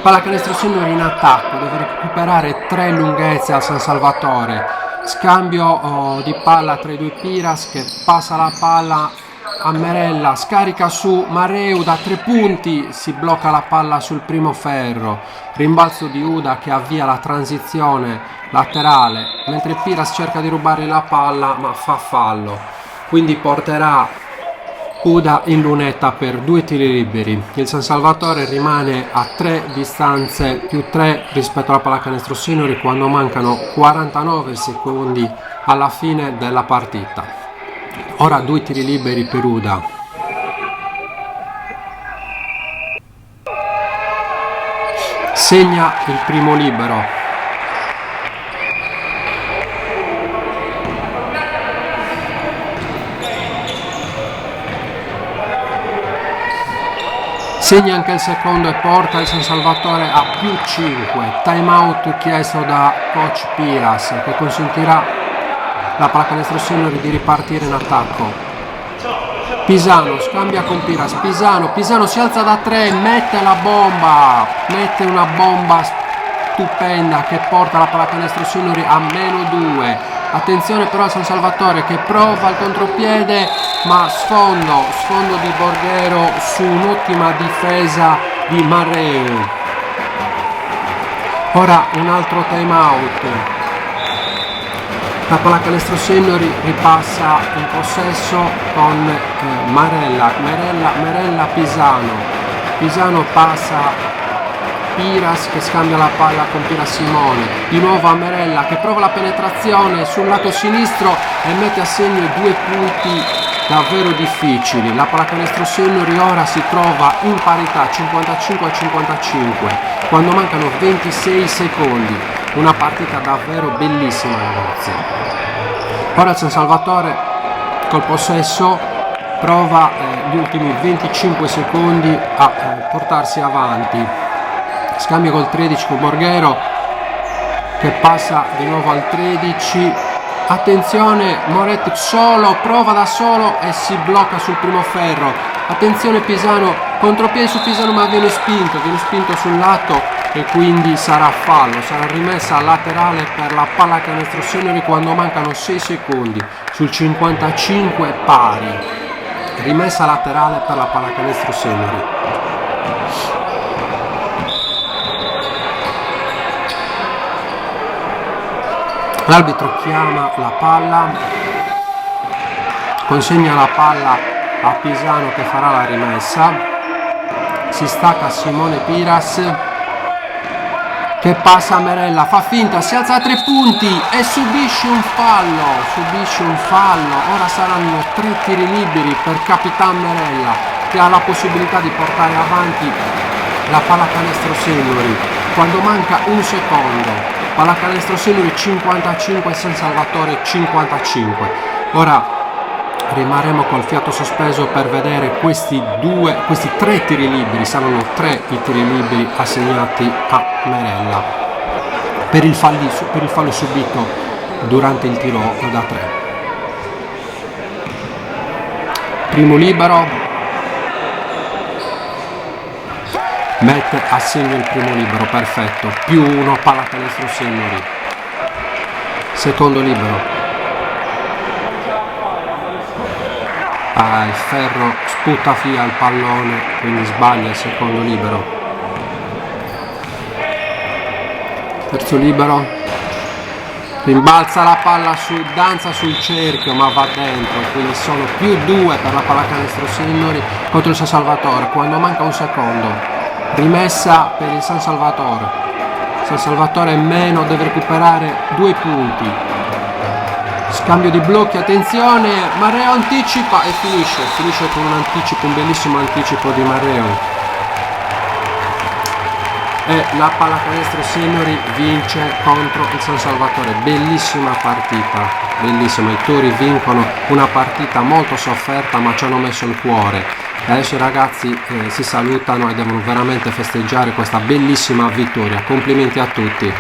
Pallacanestro Signori in attacco, deve recuperare 3 lunghezze al San Salvatore. Scambio di palla tra i due Piras, che passa la palla a Merella, scarica su Mareu da 3 punti, si blocca la palla sul primo ferro. Rimbalzo di Uda che avvia la transizione laterale, mentre Piras cerca di rubare la palla ma fa fallo. Quindi porterà Uda in lunetta per 2 tiri liberi. Il San Salvatore rimane a 3 distanze più 3 rispetto alla Pallacanestro Signori quando mancano 49 secondi alla fine della partita. Ora 2 tiri liberi per Uda. Segna il primo libero. Segna anche il secondo e porta il San Salvatore a più 5. Time out chiesto da coach Piras, che consentirà alla Pallacanestro Signori di ripartire in attacco. Pisano scambia con Piras. Pisano si alza da 3, mette la bomba, mette una bomba stupenda che porta la Pallacanestro Signori a -2. Attenzione però al San Salvatore che prova il contropiede, ma sfondo di Borghero su un'ottima difesa di Mareu. Ora un altro time out. La Pallacanestro Signori ripassa in possesso con Merella Pisano passa Piras che scambia la palla con Piras Simone, di nuovo a Merella che prova la penetrazione sul lato sinistro e mette a segno 2 punti davvero difficili. La Pallacanestro Signori ora si trova in parità 55-55 quando mancano 26 secondi. Una partita davvero bellissima, ragazzi. Ora il San Salvatore col possesso prova gli ultimi 25 secondi a portarsi avanti. Scambio col 13 con Borghero che passa di nuovo al 13. Attenzione, Moretti solo, prova da solo e si blocca sul primo ferro. Attenzione Pisano, contropiede su Pisano ma viene spinto sul lato e quindi sarà fallo, sarà rimessa laterale per la Pallacanestro Signori quando mancano 6 secondi sul 55 pari. Rimessa laterale per la Pallacanestro Signori. L'arbitro chiama la palla, consegna la palla a Pisano che farà la rimessa. Si stacca Simone Piras che passa a Merella, fa finta, si alza a 3 punti e subisce un fallo. Ora saranno 3 tiri liberi per Capitan Merella che ha la possibilità di portare avanti la Pallacanestro Signori quando manca un secondo. Pallacanestro Signori 55 e San Salvatore 55. Ora rimarremo col fiato sospeso per vedere questi 3 tiri liberi. Saranno 3 i tiri liberi assegnati a Merella per il fallo subito durante il tiro da 3. Primo libero, mette a segno il primo libero, perfetto, +1 Pallacanestro Signori. Secondo libero, il ferro sputta via il pallone, quindi sbaglia il secondo libero. Terzo libero, rimbalza la palla danza sul cerchio ma va dentro, quindi sono +2 per la Pallacanestro Signori contro il San Salvatore quando manca un secondo. Rimessa per il San Salvatore. San Salvatore meno, deve recuperare 2 punti. Scambio di blocchi, attenzione, Mareu anticipa e finisce con un bellissimo anticipo di Mareu. E la Pallacanestro Signori vince contro il San Salvatore. Bellissima partita, bellissima. I Tori vincono una partita molto sofferta ma ci hanno messo il cuore. E adesso i ragazzi si salutano e devono veramente festeggiare questa bellissima vittoria. Complimenti a tutti.